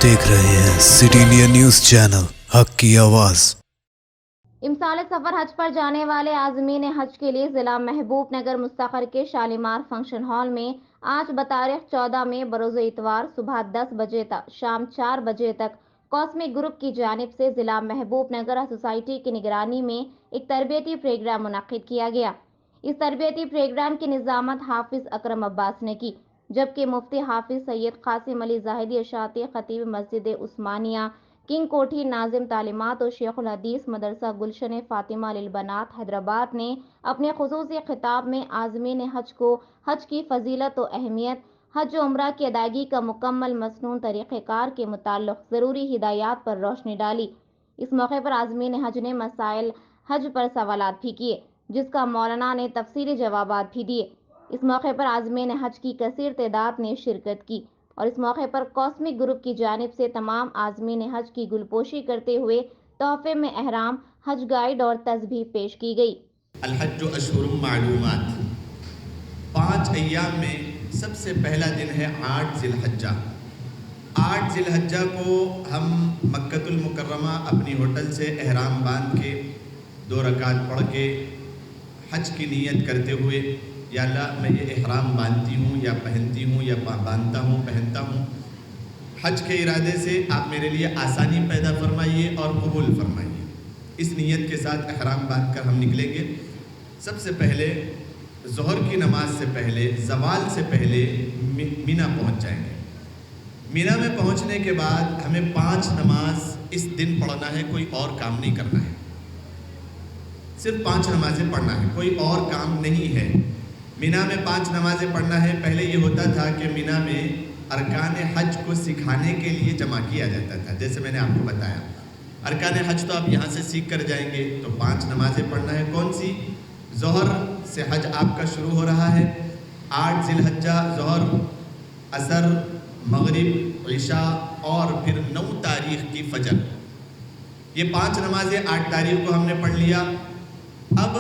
देख रहे हैं सिटी इंडिया न्यूज़ चैनल हक की आवाज़। इमसाल सफ़र हज पर जाने वाले आज़मीन हज के लिए ज़िला महबूब नगर मुस्तक़र के शालीमार फंक्शन हॉल में आज बतारीख 14 में बरोज़ इतवार सुबह 10 बजे तक शाम 4 बजे तक कॉस्मिक ग्रुप की जानिब से ज़िला महबूब नगर सोसाइटी की निगरानी में एक तरबियती प्रोग्राम मुनक़्क़िद किया गया। इस तरबियती प्रोग्राम की निज़ामत हाफिज़ अकरम अब्बास ने की, जबकि मुफ्ती हाफिज़ सैयद कासिम अली ज़ाहिदी अशाती खतीब मस्जिद उस्मानिया किंग कोठी नाजिम तालीमात और शेखुल हदीस मदरसा गुलशन फातिमा लिल बनात हैदराबाद ने अपने खुसूसी खिताब में आज़मीन हज को हज की फजीलत और अहमियत, हज उम्रा की अदायगी का मुकम्मल मसनून तरीक़ेकार के मुताल्लिक़ ज़रूरी हिदायत पर रोशनी डाली। इस मौके पर आज़मीन हज ने मसाइल हज पर सवालात भी किए, जिसका मौलाना ने तफसीली जवाबात भी दिए। इस मौके पर आज़मीन हज की कसीर तादाद ने शिरकत की और इस मौके पर कॉस्मिक ग्रुप की जानिब से तमाम आज़मीन हज की गुलपोशी करते हुए तोहफे में अहराम, हज गाइड और तस्बीह पेश की गई। अल-हज्जु अशहुरुम मालूमात, 5 अय्याम में सबसे पहला दिन है 8 ज़िलहज्जा। 8 ज़िलहज्जा को हम मक्कतुल मुकर्रमा अपनी होटल से एहराम बांध के 2 रकात पढ़ के हज की नीयत करते हुए, या अल्लाह मैं ये एहराम बांधती हूँ या पहनती हूँ या बांधता हूँ पहनता हूँ, हज के इरादे से आप मेरे लिए आसानी पैदा फरमाइए और कबूल फरमाइए। इस नीयत के साथ एहराम बांध कर हम निकलेंगे। सबसे पहले ज़ोहर की नमाज से पहले, ज़वाल से पहले मीना पहुँच जाएंगे। मीना में पहुँचने के बाद हमें 5 नमाज इस दिन पढ़ना है, कोई और काम नहीं करना है। सिर्फ 5 नमाज़ें पढ़ना है, कोई और काम नहीं है। मीना में 5 नमाज़ें पढ़ना है। पहले ये होता था कि मीना में अरकान हज को सिखाने के लिए जमा किया जाता था, जैसे मैंने आपको बताया। अरकान हज तो आप यहाँ से सीख कर जाएंगे, तो 5 नमाज़ें पढ़ना है। कौन सी? ज़ोहर से हज आपका शुरू हो रहा है। 8 ज़िलहज्जा ज़ोहर, असर, मगरिब, इशा और फिर 9 तारीख़ की फ़जर। ये 5 नमाज़ें 8 तारीख़ को हमने पढ़ लिया। अब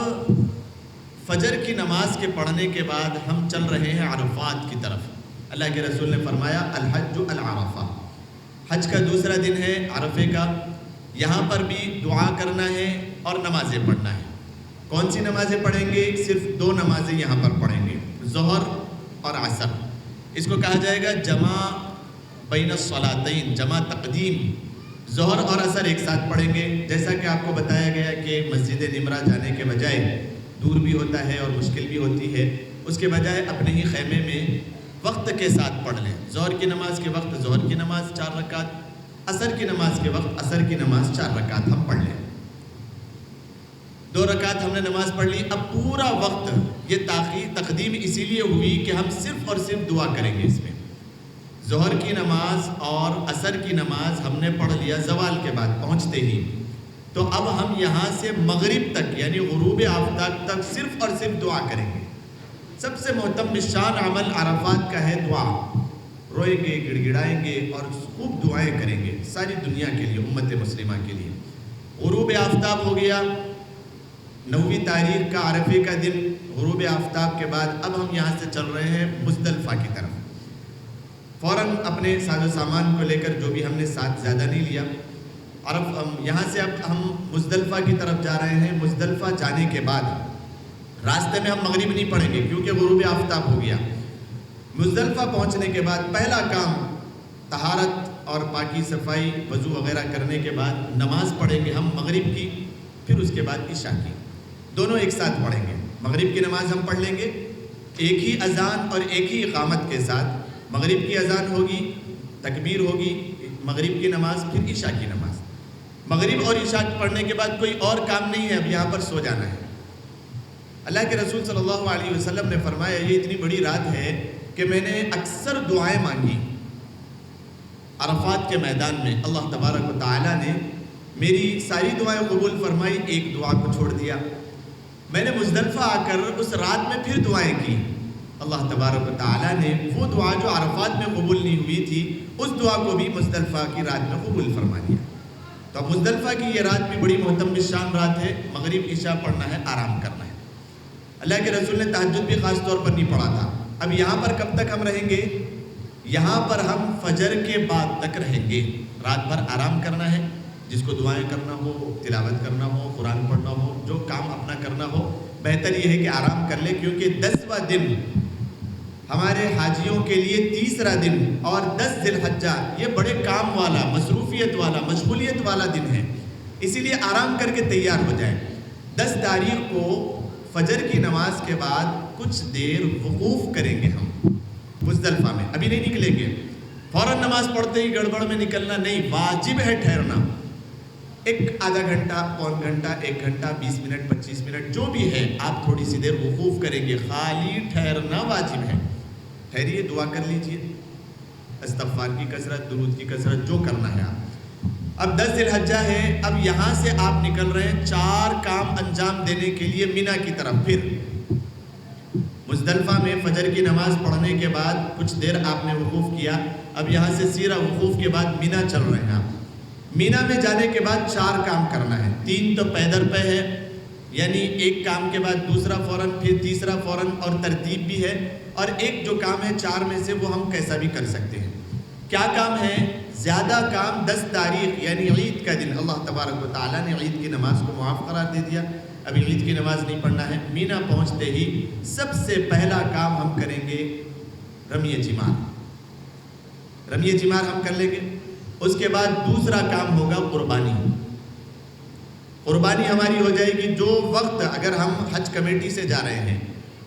फ़जर की नमाज के पढ़ने के बाद हम चल रहे हैं अरफ़ात की तरफ। अल्लाह के रसूल ने फरमाया अल-हज्जु अल-अरफ़ा, हज का दूसरा दिन है अरफ़े का। यहाँ पर भी दुआ करना है और नमाज़ें पढ़ना है। कौन सी नमाज़ें पढ़ेंगे? सिर्फ 2 नमाज़ें यहाँ पर पढ़ेंगे, ज़ोहर और असर। इसको कहा जाएगा जमा बैन सलातैन, जमा तक़दीम। ज़ोहर और असर एक साथ पढ़ेंगे। जैसा कि आपको बताया गया कि मस्जिद निमरा जाने के बजाय, दूर भी होता है और मुश्किल भी होती है, उसके बजाय अपने ही खैमे में वक्त के साथ पढ़ लें। ज़ोहर की नमाज के वक्त ज़ोहर की नमाज 4 रकात, असर की नमाज के वक्त असर की नमाज 4 रकात हम पढ़ लें। 2 रकात हमने नमाज पढ़ ली। अब पूरा वक्त ये तक़दीम इसीलिए हुई कि हम सिर्फ़ और सिर्फ दुआ करेंगे इसमें। ज़ोहर की नमाज और असर की नमाज हमने पढ़ लिया ज़वाल के बाद पहुँचते ही, तो अब हम यहाँ से मगरिब तक यानी गुरूब आफ्ताब तक सिर्फ़ और सिर्फ दुआ करेंगे। सबसे मोहतम शान अमल अरफ़ात का है दुआ। रोएंगे, गिड़गिड़ाएंगे और खूब दुआएं करेंगे सारी दुनिया के लिए, उम्मत मुस्लिमा के लिए। गुरूब आफ्ताब हो गया 9वीं तारीख़ का अरफ़े का दिन। गुरूब आफ्ताब के बाद अब हम यहाँ से चल रहे हैं मुज़दलिफ़ा की तरफ। फ़ौरन अपने साजो सामान को लेकर, जो भी हमने साथ ज़्यादा नहीं लिया, यहाँ से अब हम मुज़दलिफ़ा की तरफ जा रहे हैं। मुज़दलिफ़ा जाने के बाद रास्ते में हम मगरिब नहीं पढ़ेंगे क्योंकि गुरूब आफ्ताब हो गया। मुज़दलिफ़ा पहुँचने के बाद पहला काम तहारत और पाकी सफाई वज़ू वग़ैरह करने के बाद नमाज़ पढ़ेंगे हम मगरिब की, फिर उसके बाद इशा की। दोनों एक साथ पढ़ेंगे। मगरिब की नमाज़ हम पढ़ लेंगे एक ही अज़ान और एक ही इक़ामत के साथ। मगरिब की अज़ान होगी, तकबीर होगी, मगरिब की नमाज़, फिर इशा की नमाज़। मगरिब और इशा पढ़ने के बाद कोई और काम नहीं है, अब यहाँ पर सो जाना है। अल्लाह के रसूल सल्लल्लाहु अलैहि वसल्लम ने फरमाया ये इतनी बड़ी रात है कि मैंने अक्सर दुआएं मांगी अरफ़ात के मैदान में। अल्लाह तबारक व तआला ने मेरी सारी दुआएं कबूल फरमाई, एक दुआ को छोड़ दिया। मैंने मुज़दलिफ़ा आकर उस रात में फिर दुआएं की। अल्लाह तबारक व तआला ने वो दुआ जो अरफ़ात में कबूल नहीं हुई थी, उस दुआ को भी मुज़दलिफ़ा की रात में कबूल फरमा दिया। तो अब मुज़दलिफ़ा की ये रात भी बड़ी मोहतम शान रात है। मगरिब इशा पढ़ना है, आराम करना है। अल्लाह के रसूल ने तहज्जुद भी ख़ास तौर पर नहीं पढ़ा था। अब यहाँ पर कब तक हम रहेंगे? یہاں پر ہم فجر کے بعد تک رہیں گے. رات بھر آرام کرنا ہے. جس کو دعائیں کرنا ہو, تلاوت کرنا ہو, قرآن پڑھنا ہو, جو کام اپنا کرنا ہو, بہتر یہ ہے کہ آرام کر لے, کیونکہ 10واں دن ہمارے حاجیوں کے لیے 30را دن اور 10 ذی الحجہ یہ بڑے کام والا, مصروفیت والا, مشغولیت والا دن ہے. اسی لیے آرام کر کے تیار ہو جائیں. 10 تاریخ کو فجر کی نماز کے بعد کچھ دیر وقوف کریں گے ہم مزدلفہ میں. ابھی نہیں نکلیں گے, فوراً نماز پڑھتے ہی گڑبڑ میں نکلنا نہیں, واجب ہے ٹھہرنا. ایک آدھا گھنٹہ, پون گھنٹہ, 1 گھنٹہ, 20 منٹ, 25 منٹ, جو بھی ہے آپ تھوڑی سی دیر وقوف کریں گے. خالی ٹھہرنا واجب ہے. ٹھہریے, دعا کر لیجئے, استغفار کی کثرت, درود کی کثرت, جو کرنا ہے آپ. اب 10 ذی الحجہ ہے. اب یہاں سے آپ نکل رہے ہیں 4 کام انجام دینے کے لیے مینا کی طرف. پھر مزدلفہ میں فجر کی نماز پڑھنے کے بعد کچھ دیر آپ نے وقوف کیا. اب یہاں سے سیرا وقوف کے بعد مینا چل رہے ہیں آپ. مینا میں جانے کے بعد 4 کام کرنا ہے. 3 تو پیدر پہ ہے, یعنی ایک کام کے بعد دوسرا فوراً, پھر تیسرا فوراً, اور ترتیب بھی ہے. اور ایک جو کام ہے 4 میں سے وہ ہم کیسا بھی کر سکتے ہیں. کیا کام ہے؟ زیادہ کام 10 تاریخ یعنی عید کا دن, اللہ تبارک و تعالیٰ نے عید کی نماز کو معاف قرار دے دیا. ابھی عید کی نماز نہیں پڑھنا ہے. مینا پہنچتے ہی سب سے پہلا کام ہم کریں گے رمی جمار. رمی جمار ہم کر لیں گے. اس کے بعد دوسرا کام ہوگا قربانی. قربانی ہماری ہو جائے گی. جو وقت اگر ہم حج کمیٹی سے جا رہے ہیں,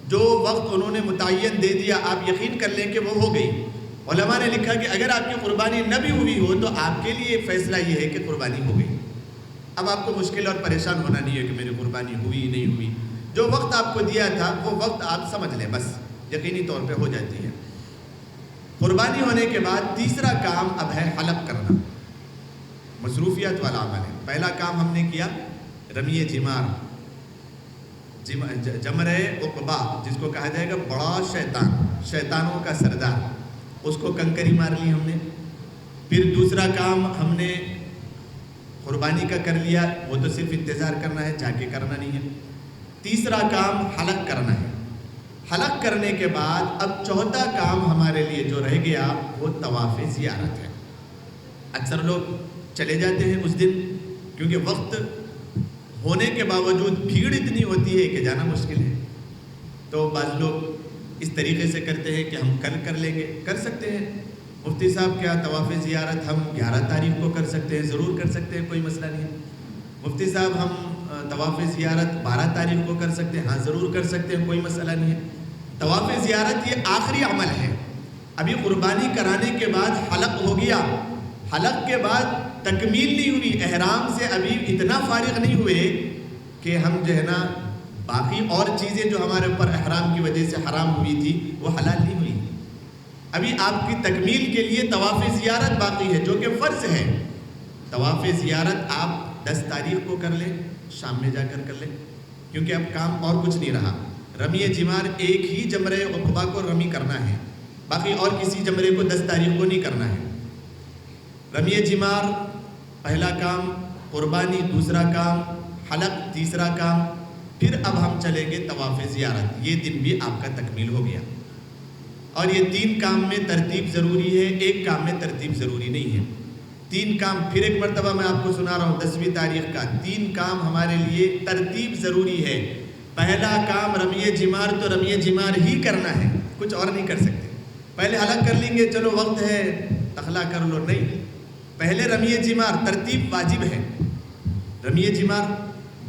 جو وقت انہوں نے متعین دے دیا, آپ یقین کر لیں کہ وہ ہو گئی. علماء نے لکھا کہ اگر آپ کی قربانی نہ بھی ہوئی ہو تو آپ کے لیے فیصلہ یہ ہے کہ قربانی ہو گئی. اب آپ کو مشکل اور پریشان ہونا نہیں ہے کہ میری قربانی ہوئی نہیں ہوئی. جو وقت آپ کو دیا تھا وہ وقت آپ سمجھ لیں, بس یقینی طور پہ ہو جاتی ہے. قربانی ہونے کے بعد تیسرا کام اب ہے حلق کرنا. مصروفیت والا عمل ہے. پہلا کام ہم نے کیا رمی جمار, جمرہ عقبہ, جس کو کہا جائے گا بڑا شیطان, شیطانوں کا سردار, اس کو کنکری مار لی ہم نے. پھر دوسرا کام ہم نے قربانی کا کر لیا, وہ تو صرف انتظار کرنا ہے, جا کے کرنا نہیں ہے. تیسرا کام حلق کرنا ہے. حلق کرنے کے بعد اب چوتھا کام ہمارے لیے جو رہ گیا وہ طواف زیارت ہے. اکثر لوگ چلے جاتے ہیں اس دن, کیونکہ وقت ہونے کے باوجود بھیڑ اتنی ہوتی ہے کہ جانا مشکل ہے. تو بعض لوگ اس طریقے سے کرتے ہیں کہ ہم کل کر لیں گے. کر سکتے ہیں مفتی صاحب, کیا طواف زیارت ہم 11 تاریخ کو کر سکتے ہیں؟ ضرور کر سکتے ہیں, کوئی مسئلہ نہیں ہے. مفتی صاحب ہم طواف زیارت 12 تاریخ کو کر سکتے ہیں؟ ہاں ضرور کر سکتے ہیں, کوئی مسئلہ نہیں ہے. طواف زیارت یہ آخری عمل ہے. ابھی قربانی کرانے کے بعد حلق ہو گیا, حلق کے بعد تکمیل نہیں ہوئی, احرام سے ابھی اتنا فارغ نہیں ہوئے کہ ہم جو ہے نا باقی اور چیزیں جو ہمارے اوپر احرام کی وجہ سے حرام ہوئی تھی وہ حلال نہیں ہوئی. ابھی آپ کی تکمیل کے لیے طواف زیارت باقی ہے, جو کہ فرض ہے. طواف زیارت آپ 10 تاریخ کو کر لیں, شام میں جا کر لیں, کیونکہ اب کام اور کچھ نہیں رہا. رمی جمار ایک ہی جمرہ عقبہ کو رمی کرنا ہے, باقی اور کسی جمرے کو 10 تاریخ کو نہیں کرنا ہے. رمی جمار پہلا کام, قربانی دوسرا کام, حلق تیسرا کام. پھر اب ہم چلیں گے طواف زیارت. یہ دن بھی آپ کا تکمیل ہو گیا. اور یہ 3 کام میں ترتیب ضروری ہے, ایک کام میں ترتیب ضروری نہیں ہے. 3 کام پھر ایک مرتبہ میں آپ کو سنا رہا ہوں. 10ویں تاریخ کا 3 کام ہمارے لیے ترتیب ضروری ہے. پہلا کام رمی جمار, تو رمی جمار ہی کرنا ہے, کچھ اور نہیں کر سکتے. پہلے حلق کر لیں گے, چلو وقت ہے تخلا کر لو, نہیں. پہلے رمی جمار, ترتیب واجب ہے. رمی جمار,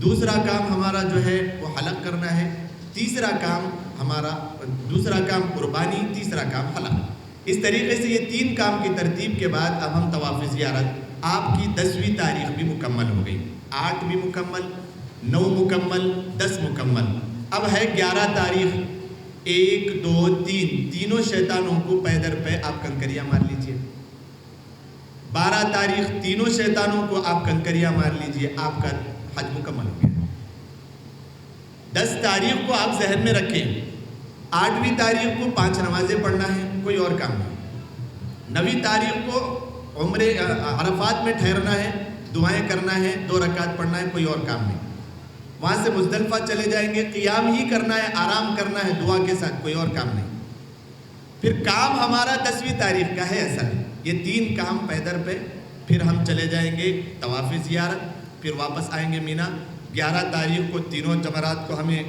دوسرا کام ہمارا جو ہے وہ حلق کرنا ہے, تیسرا کام ہمارا, دوسرا کام قربانی, تیسرا کام حلق. اس طریقے سے یہ 3 کام کی ترتیب کے بعد اب ہم طواف زیارت, آپ کی 10ویں تاریخ بھی مکمل ہو گئی, 8 بھی مکمل, 9 مکمل, 10 مکمل. اب ہے 11 تاریخ. 1 2 3 تینوں شیطانوں کو پیدر پہ آپ کنکریاں مار لیجئے. 12 تاریخ تینوں شیطانوں کو آپ کنکریاں مار لیجئے, آپ کا حج مکمل ہو گیا. 10 تاریخ کو آپ ذہن میں رکھیں, 8ویں تاریخ کو 5 نمازیں پڑھنا ہے, کوئی اور کام نہیں. 9ویں تاریخ کو عمرے عرفات میں ٹھہرنا ہے, دعائیں کرنا ہے, 2 رکعت پڑھنا ہے, کوئی اور کام نہیں. وہاں سے مزدلفہ چلے جائیں گے, قیام ہی کرنا ہے, آرام کرنا ہے دعا کے ساتھ, کوئی اور کام نہیں. پھر کام ہمارا 10ویں تاریخ کا ہے اصل. یہ 3 کام پیدر پہ. پھر ہم چلے جائیں گے طواف زیارت, پھر واپس آئیں گے مینا. 11 تاریخ کو تینوں جمرات کو ہمیں